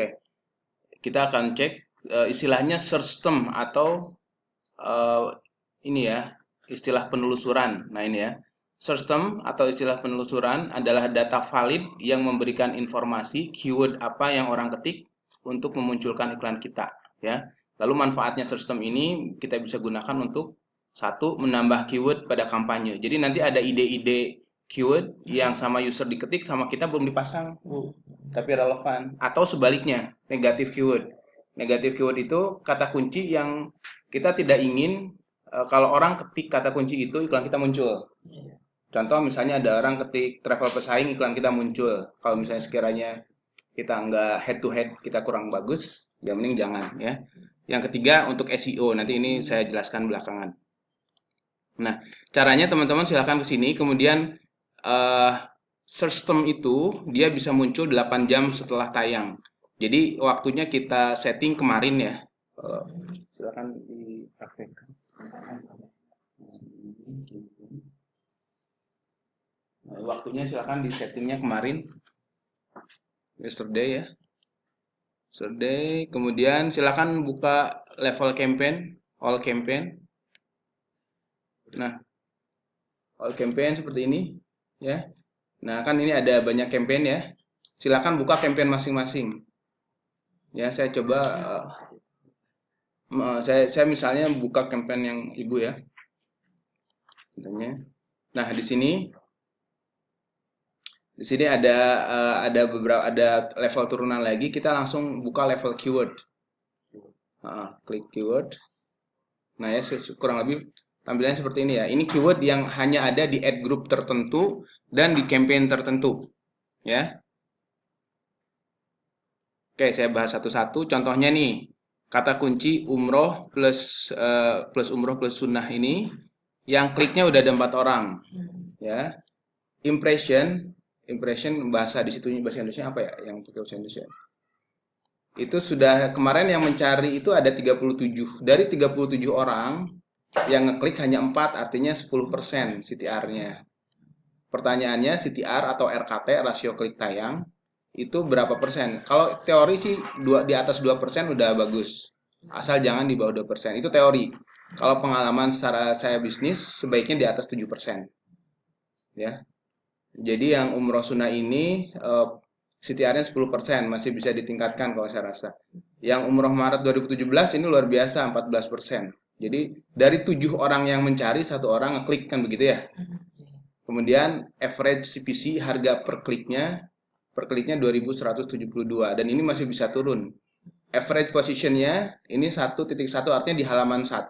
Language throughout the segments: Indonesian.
Oke, kita akan cek istilahnya search term atau eh, ini ya, istilah penelusuran. Nah, ini ya. Search term atau istilah penelusuran adalah data valid yang memberikan informasi keyword apa yang orang ketik untuk memunculkan iklan kita, ya. Lalu manfaatnya search term ini kita bisa gunakan untuk satu, menambah keyword pada kampanye. Jadi nanti ada ide-ide keyword yang sama user diketik sama kita belum dipasang, tapi relevan. Atau sebaliknya, negatif keyword. Negatif keyword itu kata kunci yang kita tidak ingin kalau orang ketik kata kunci itu iklan kita muncul. Contoh misalnya ada orang ketik travel pesaing iklan kita muncul. Kalau misalnya sekiranya kita nggak head to head kita kurang bagus, ya mending jangan ya. Yang ketiga untuk SEO, nanti ini saya jelaskan belakangan. Nah, caranya teman-teman silahkan ke sini, kemudian uh, search term itu dia bisa muncul 8 jam setelah tayang. Jadi waktunya kita setting kemarin ya. Silakan dipraktekkan. Nah, waktunya silakan di settingnya kemarin, yesterday ya. Yesterday, kemudian silakan buka level campaign, all campaign. Nah, all campaign seperti ini ya. Nah, kan ini ada banyak campaign ya. Silakan buka campaign masing-masing. Ya, saya coba saya misalnya buka campaign yang Ibu ya. Nah, di sini ada beberapa level turunan lagi. Kita langsung buka level keyword. Klik keyword. Nah, ya kurang lebih tampilannya seperti ini ya. Ini keyword yang hanya ada di ad group tertentu dan di campaign tertentu. Ya. Oke, saya bahas satu-satu. Contohnya nih, kata kunci umroh plus umroh plus sunnah ini, yang kliknya udah ada 4 orang, ya. Impression bahasa di situ bahasa Indonesia apa ya? Yang pakai bahasa Indonesia. Itu sudah kemarin yang mencari itu ada 37. Dari 37 orang yang ngeklik hanya 4, artinya 10% CTR-nya. Pertanyaannya CTR atau RKT, rasio klik tayang, itu berapa persen? Kalau teori sih di atas 2% udah bagus. Asal jangan di bawah 2%. Itu teori. Kalau pengalaman secara saya bisnis sebaiknya di atas 7%. Ya. Jadi yang umroh sunnah ini CTR-nya 10%, masih bisa ditingkatkan kalau saya rasa. Yang umroh Maret 2017 ini luar biasa 14%. Jadi dari 7 orang yang mencari, 1 orang ngeklik kan begitu ya. Kemudian average CPC harga per kliknya 2172 dan ini masih bisa turun. Average positionnya ini 1.1 artinya di halaman 1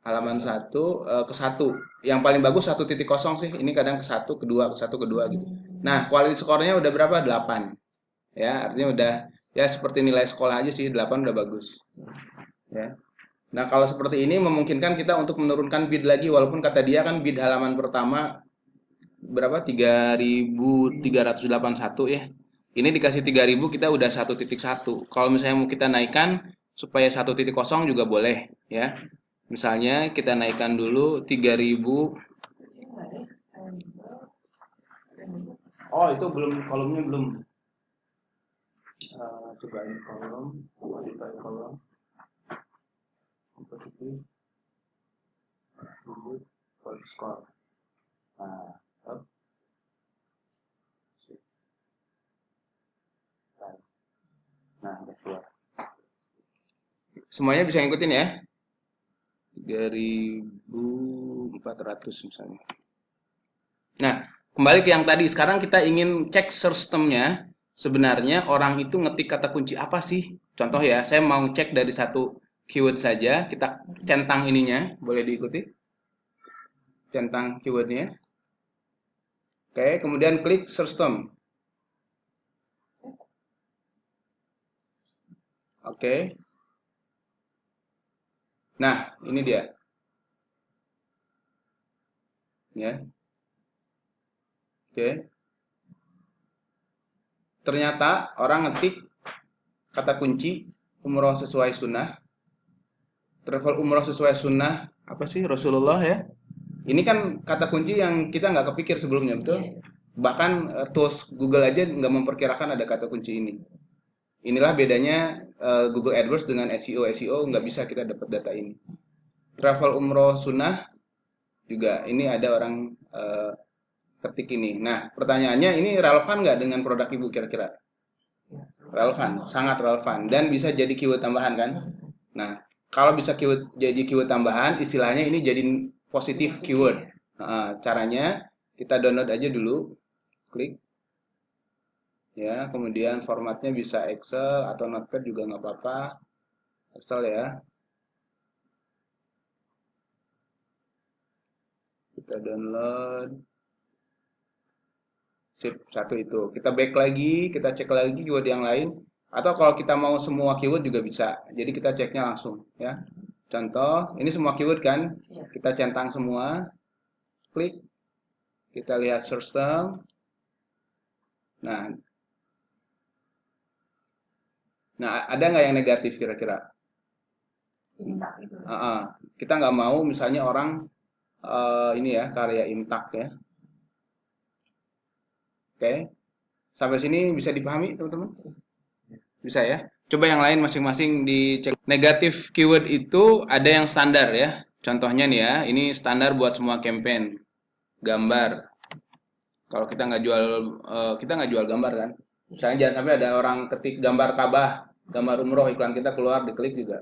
ke 1. Yang paling bagus 1.0 sih. Ini kadang ke 1, kedua, ke 1, kedua gitu. Nah, quality score-nya udah berapa? 8. Ya, artinya udah ya seperti nilai sekolah aja sih, 8 udah bagus. Ya. Nah, kalau seperti ini memungkinkan kita untuk menurunkan bid lagi walaupun kata dia kan bid halaman pertama berapa 3.381 ya. Ini dikasih 3.000 kita udah 1.1. Kalau misalnya mau kita naikkan supaya 1.0 juga boleh ya. Misalnya kita naikkan dulu 3.000. Oh, itu belum kolomnya belum. Coba ini kolom, modify kolom. Kompetitif. Score. Nah, up. Nah, udah keluar. Semuanya bisa ngikutin ya. 3.400 misalnya. Nah, kembali ke yang tadi. Sekarang kita ingin cek search term-nya. Sebenarnya orang itu ngetik kata kunci apa sih? Contoh ya, saya mau cek dari satu keyword saja. Kita centang ininya. Boleh diikuti? Centang keywordnya. Oke, kemudian klik search term. Oke. Nah, ini dia. Ya. Oke. Ternyata orang ngetik kata kunci umroh sesuai sunnah. Travel umroh sesuai sunnah. Apa sih Rasulullah ya? Ini kan kata kunci yang kita nggak kepikir sebelumnya, betul? Bahkan tools Google aja nggak memperkirakan ada kata kunci ini. inilah bedanya Google AdWords dengan SEO. SEO nggak bisa kita dapat data ini. Travel umroh sunnah juga ini ada orang ketik ini. Nah, pertanyaannya ini relevan nggak dengan produk ibu kira-kira? Relevan, sangat relevan dan bisa jadi keyword tambahan kan? Nah, kalau bisa jadi keyword tambahan, istilahnya ini jadi positif keyword. Nah, caranya kita download aja dulu, klik ya, kemudian formatnya bisa Excel atau Notepad juga nggak apa-apa, Excel ya. Kita download. Sip, satu itu. Kita back lagi, kita cek lagi keyword yang lain. Atau kalau kita mau semua keyword juga bisa. Jadi kita ceknya langsung ya. Contoh, ini semua keyword kan? Kita centang semua. Klik. Kita lihat search term. Nah, ada nggak yang negatif kira-kira? Kita nggak mau misalnya orang ini ya, karya imtak ya. Oke. Sampai sini bisa dipahami teman-teman? Bisa ya. Coba yang lain masing-masing dicek. Negatif keyword itu ada yang standar ya. Contohnya nih ya, ini standar buat semua campaign. Gambar. Kalau kita nggak jual gambar kan. Misalnya jangan sampai ada orang ketik gambar Ka'bah, gambar umroh, iklan kita keluar, diklik juga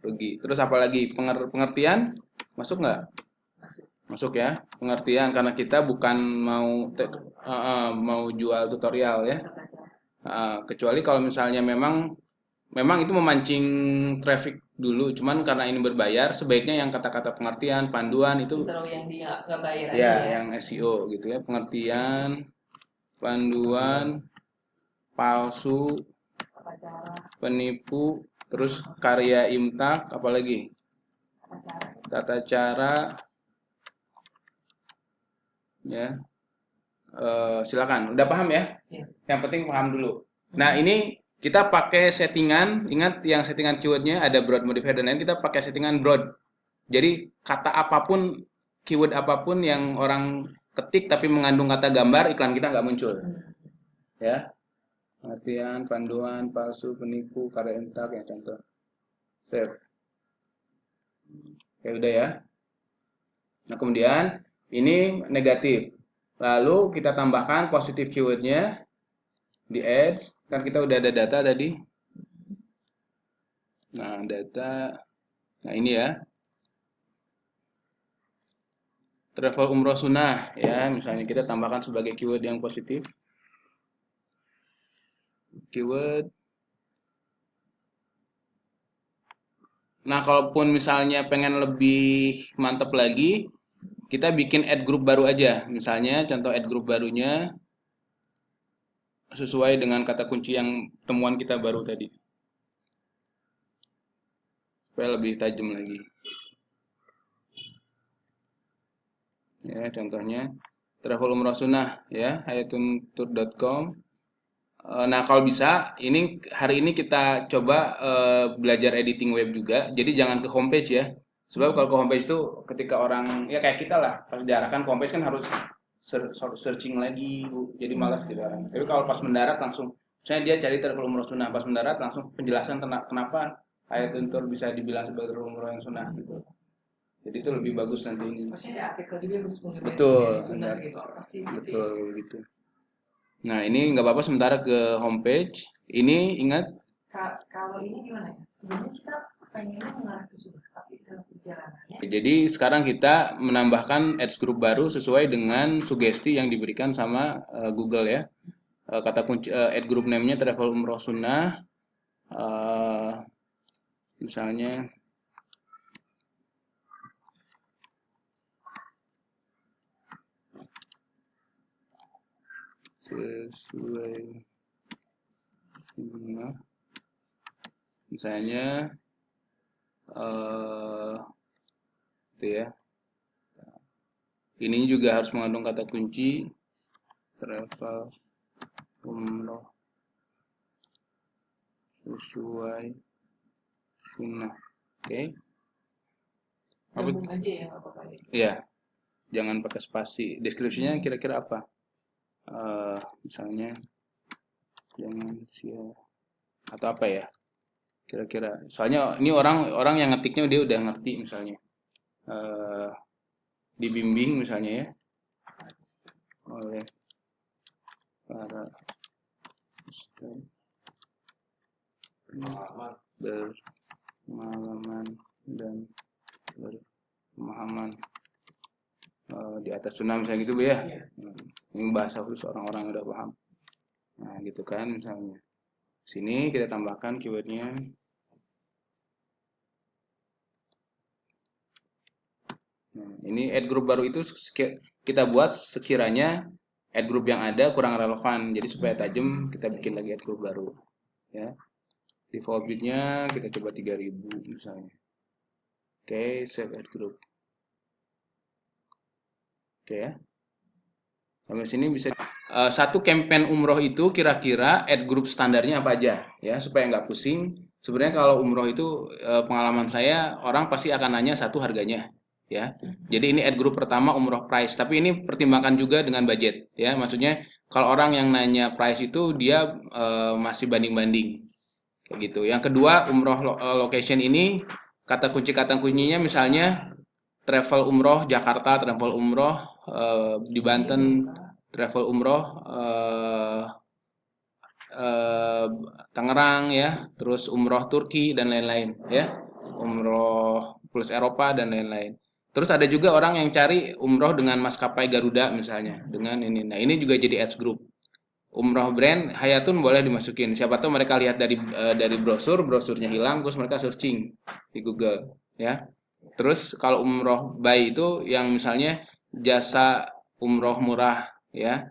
rugi. Terus apalagi pengertian masuk nggak? Masuk ya, pengertian karena kita bukan mau jual tutorial ya. Kecuali kalau misalnya memang itu memancing traffic dulu, cuman karena ini berbayar, sebaiknya yang kata-kata pengertian, panduan itu Kalau yang dia nggak bayar aja ya, ya. yang SEO gitu ya, pengertian, panduan, palsu, penipu, terus karya imtak, apalagi tata cara, ya. Silakan, udah paham ya? Yang penting paham dulu. Nah, ini kita pakai settingan, ingat yang settingan keywordnya ada broad modifier dan lain, kita pakai settingan broad. Jadi kata apapun, keyword apapun yang orang ketik tapi mengandung kata gambar, iklan kita nggak muncul. Ya, pengertian, panduan, palsu, penipu, karya imtak ya contoh. Save. Oke, udah ya. Nah, kemudian ini negatif. Lalu kita tambahkan positif keywordnya di ads. Kan kita udah ada data tadi. Nah, data. Nah, ini ya. Travel umroh sunnah ya. Misalnya kita tambahkan sebagai keyword yang positif. Keyword. Nah, kalaupun misalnya pengen lebih mantap lagi, kita bikin add group baru aja. Misalnya contoh add group barunya sesuai dengan kata kunci yang temuan kita baru tadi. Supaya lebih tajam lagi. Ya, contohnya travel umroh sunnah ya, hayatuntur.com. Nah, kalau bisa, ini hari ini kita coba belajar editing web juga. Jadi jangan ke homepage ya. Sebab kalau ke homepage itu ketika orang ya kayak kita lah, pas diarahkan ke homepage kan harus searching lagi, Bu. Jadi malas gitu orang. Tapi kalau pas mendarat langsung, misalnya dia cari travel umroh sunnah, pas mendarat langsung penjelasan tentang kenapa Hayatun Tour bisa dibilang sebagai travel umroh yang sunnah gitu. Jadi itu lebih bagus nanti ini. Pasti ada artikel juga yang Betul, sunnah gitu. Pasti betul gitu. Nah, ini nggak apa-apa sementara ke homepage. Ini ingat. Kalau ini gimana ya? Sebenarnya kita pengennya mengarah ke sunnah, tapi dalam perjalanannya. Jadi sekarang kita menambahkan ads group baru sesuai dengan sugesti yang diberikan sama Google ya. Kata kunci ad group name-nya Travel Umroh Sunnah. Misalnya sesuai sunnah. Misalnya itu ya. Ini juga harus mengandung kata kunci travel umroh sesuai sunnah. Oke. Gabung aja ya, apa-apa ya. Iya, jangan pakai spasi. Deskripsinya kira-kira apa? Misalnya jangan atau apa ya kira-kira. Soalnya ini orang yang ngetiknya dia udah ngerti misalnya. Eh, Dibimbing misalnya ya oleh para ustaz berpengalaman dan berpemahaman di atas sunnah misalnya gitu Bu ya. Ini bahasa khusus orang-orang yang udah paham. Nah gitu kan misalnya. Sini kita tambahkan keywordnya. Nah, ini add group baru itu kita buat sekiranya add group yang ada kurang relevan. Jadi supaya tajam kita bikin lagi add group baru. Ya. Default bitnya kita coba 3000 misalnya. Oke, save add group. Oke ya. Sampai sini bisa satu campaign umroh itu kira-kira add group standarnya apa aja ya supaya nggak pusing. Sebenarnya kalau umroh itu pengalaman saya orang pasti akan nanya satu harganya ya. Jadi ini add group pertama umroh price, tapi ini pertimbangkan juga dengan budget ya. Maksudnya kalau orang yang nanya price itu dia masih banding-banding kayak gitu. Yang kedua umroh location ini kata kuncinya misalnya travel umroh Jakarta, travel umroh di Banten, travel umroh eh, Tangerang ya, terus umroh Turki dan lain-lain ya, umroh plus Eropa dan lain-lain. Terus ada juga orang yang cari umroh dengan maskapai Garuda misalnya, dengan ini. Nah ini juga jadi ads group. Umroh brand Hayatun boleh dimasukin. Siapa tahu mereka lihat dari brosurnya hilang, terus mereka searching di Google ya. Terus kalau umroh by itu yang misalnya jasa umroh murah ya.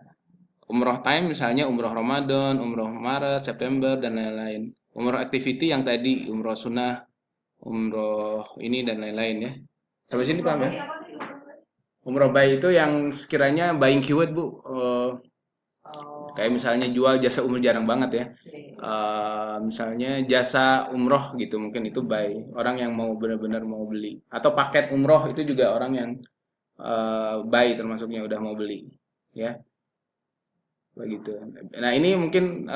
Umroh time misalnya umroh Ramadan, umroh Maret, September dan lain-lain. Umroh activity yang tadi umroh sunnah, umroh ini dan lain-lain ya. Sampai sini paham ya? Umroh buy itu yang sekiranya buying keyword Bu. Kayak misalnya jual jasa umroh jarang banget ya. Misalnya jasa umroh gitu mungkin itu buy orang yang mau benar-benar mau beli. Atau paket umroh itu juga orang yang buy termasuknya udah mau beli ya. Begitu. Nah, ini mungkin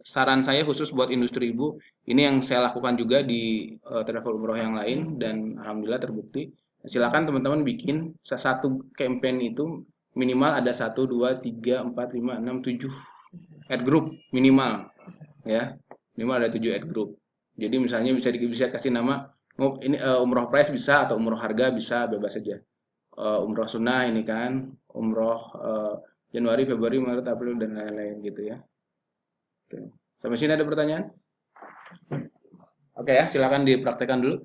saran saya khusus buat industri Ibu. Ini yang saya lakukan juga di travel umroh yang lain dan alhamdulillah terbukti. Silakan teman-teman bikin satu campaign itu minimal ada 1, 2, 3, 4, 5, 6, 7 ad group minimal ya. Minimal ada 7 ad group. Jadi misalnya bisa kasih nama ini umroh price bisa atau umroh harga bisa bebas saja. Umroh sunnah ini kan, umroh Januari, Februari, Maret, April dan lain-lain gitu ya. Oke. Sampai sini ada pertanyaan? Oke ya, silakan dipraktekkan dulu.